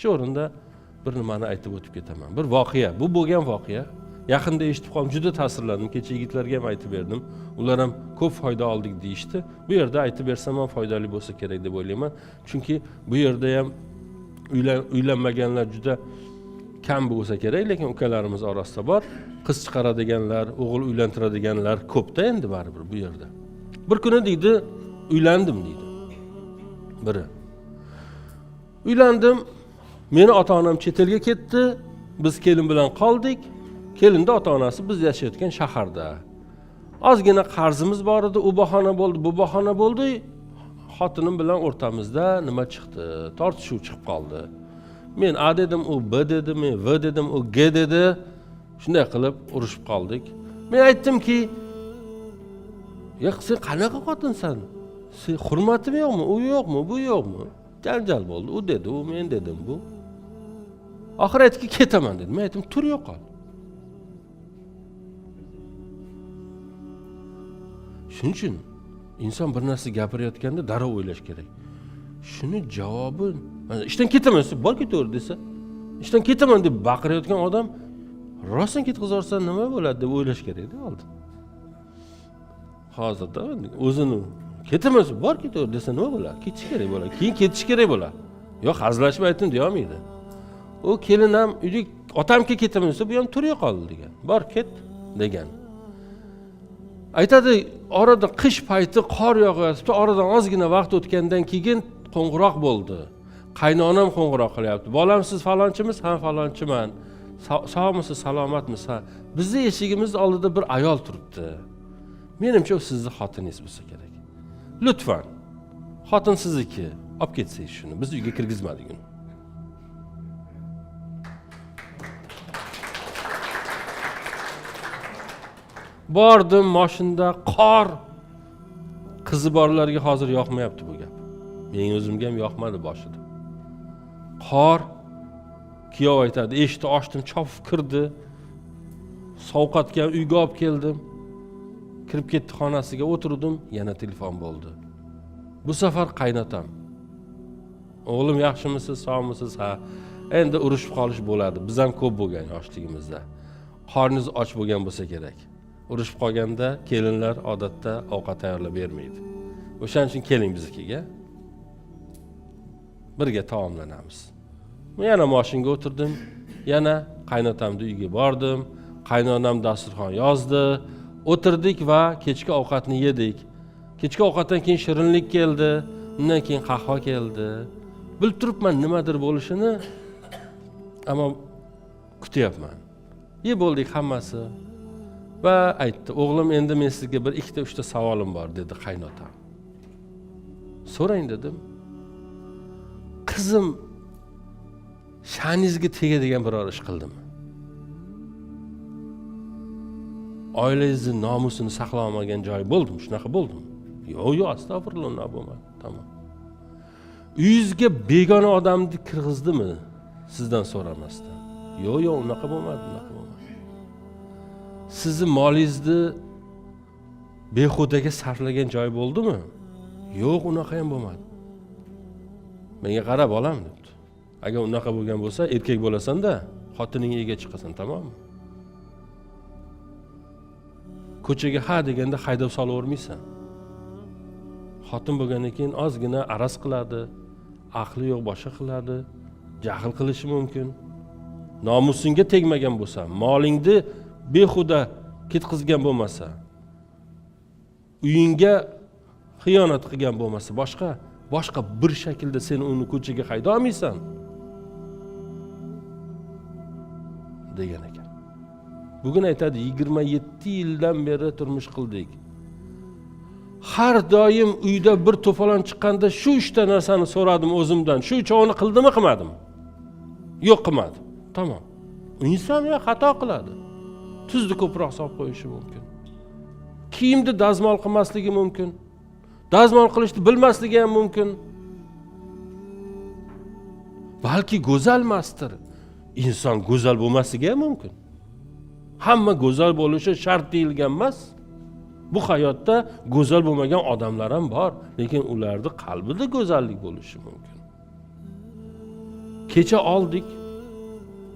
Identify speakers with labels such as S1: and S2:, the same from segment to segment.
S1: Shu o'rinda bir nimani aytib o'tib ketaman. Bir voqea, bu bo'lgan voqea. Yaqinda eshitib qoldim, juda ta'sirlandim. Kecha yigitlarga ham aytib berdim. Ular ham ko'p foyda oldik deyishdi. Bu yerda aytib bersam ham foydali bo'lsa kerak deb o'ylayman. Chunki bu yerda ham uylanmaganlar juda kam bo'lsa kerak, lekin ukalarimiz orasida bor. Qiz chiqaradiganlar, o'g'il uylantiradiganlar ko'pda endi baribir bu yerda. Bir kuni deydi, uylandim deydi. Biri. Uylandim. Meni ota-onam chet elga ketdi. Biz kelin bilan qoldik. Kelinda ota-onasi biz yashayotgan shaharda. Ozgina qarzimiz bor edi, u bahona bo'ldi, bu bahona bo'ldi. Xotinim bilan o'rtamizda nima chiqdi? Tortishuv chiqib qoldi. Men A dedim, u B dedi, men V dedim, u G dedi. Shunday qilib urushib qoldik. Men aytdimki, "Ya sen qanaqa xotinsan? Sen hurmatim yo'qmi? U yo'qmi? Bu yo'qmi?" Janjal bo'ldi. U dedi, u men dedim bu. Oxir aytdiki, "Ketaman" dedi. Men aytdim, "Tur yo'qol." Shuning uchun inson bir narsa gapirayotganda darrov o'ylash kerak. Shuni javobi, ishdan ketaman desa, bor ketaver desa, ishdan ketaman deb baqirayotgan odam rostdan ketkazorsa nima bo'ladi deb o'ylash kerak-da oldin. Hozirda o'zini ketaman desa, bor ketaver desa nima bo'ladi? Ketish kerak bo'ladi. Keyin ketish kerak bo'ladi. Yo'q, hazillashib aytdim deyolmaydi. U kelin ham uyga otamga ketaman desa, bu ham tur yo'qoldi degan. Bor ket degan. Aytadi, orada qish payti qor yog'yapti, oradan ozgina vaqt o'tgandan keyin qo'ng'iroq bo'ldi. Qaynonam qo'ng'iroq qilyapti. Bolam siz falonchimiz? Ha, falonchiman. Sog'misiz, salomatmisiz? Ha. Bizning eshigimiz oldida bir ayol turibdi. Menimcha u sizning xotiningiz bo'lsa kerak. Lutfan, xotin sizniki. Olib ketsangiz shuni. Biz uyga kirgizmadik uni. Bordim mashinada qor. Qizi borlarga hozir yoqmayapti bu gap. Mening o'zimga ham yoqmadi boshida. Qor. Kuyov aytadi, eshikni ochdim, chopib kirdi. Sovqatga uyga olib keldim. Kirib ketdi xonasiga, o'tirdim, yana telefon bo'ldi. Bu safar qaynotam. O'g'lim yaxshimisiz, sog'misiz? Ha. Endi urushib qolish bo'ladi. Biz ham ko'p bo'lgan yoshligimizda. Qorningiz och bo'lgan bo'lsa kerak. Urushib qolganda kelinlar odatda ovqat tayyorlab bermaydi. O'shaning uchun keling biznikiga. Birga taomlanamiz. Men yana mashinga o'tirdim, yana qaynotamning uyiga bordim. Qaynonam dasturxon yozdi, o'tirdik va kechki ovqatni yedik. Kechki ovqatdan keyin shirinlik keldi, undan keyin qahva keldi. Bilib turibman nimadir bo'lishini, ammo kutyapman. Bo'ldik hammasi. Va aytdi, "O'g'lim, endi men sizga bir ikkita, uchta savolim bor" dedi qaynotam. "So'rang" dedim. "Qizim sha'ningizga tegadigan biror ish qildimi? Oilangizning nomusini saqlamagan joyi bo'ldimi? Shunaqa bo'ldimi?" "Yo'q, astag'firulloh, nima bo'lmadi." Tamom. "Uyingizga begona odamni kirgizdimi sizdan so'ramasdan?" "Yo'q, unaqa bo'lmadi, unaqa bo'lmadi." "Sizning molingizni behudaga sarflagan joy bo'ldimi?" "Yo'q, unaqa ham bo'lmadi." "Menga qarab olam" debdi. "Agar unaqa bo'lgan bo'lsa, erkak bo'lasan-da, xotiningga chiqasan, tamommi? Ko'chaga ha deganda haydab solavermaysan. Xotin bo'lgandan keyin ozgina araz qiladi, aqli yo'q boshqa qiladi, jahl qilishi mumkin. Nomusingga tegmagan bo'lsa, molingni behuda ketkizgan bo'lmasa, uyingga xiyonat qilgan bo'lmasa, boshqa bir shaklda sen uni ko'chaga hayda olmaysan" degan ekan. Bugun aytadi, 27 yildan beri turmush qildik. Har doim uyda bir to'polon chiqqanda shu 3 ta narsani so'radim o'zimdan. Shu uchovini qildimmi, qilmadim? Yo'q, qilmadim. Tamom. Inson ya xato qiladi. Tuzni ko'proq solib qo'yishi mumkin. Kiyimni dazmol qilmasligi mumkin. Dazmol qilishni bilmasligi ham mumkin. Balki go'zalmasdir. Inson go'zal bo'lmasligi ham mumkin. Hamma go'zal bo'lishi shart deyilgan emas. Bu hayotda go'zal bo'lmagan odamlar ham bor, lekin ularning qalbida go'zallik bo'lishi mumkin. kecha oldik,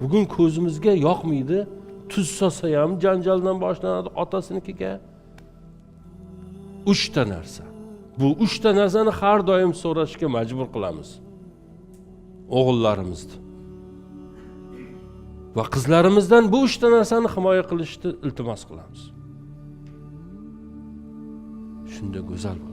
S1: bugun ko'zimizga yoqmaydi, tuz solsa ham janjaldan boshlanadi otasinikiga. 3 ta narsa. Bu 3 ta narsani har doim so'rashga majbur qilamiz o'g'illarimizni. Va qizlarimizdan bu 3 ta narsani himoya qilishni iltimos qilamiz. Shunda go'zal bo'ladi.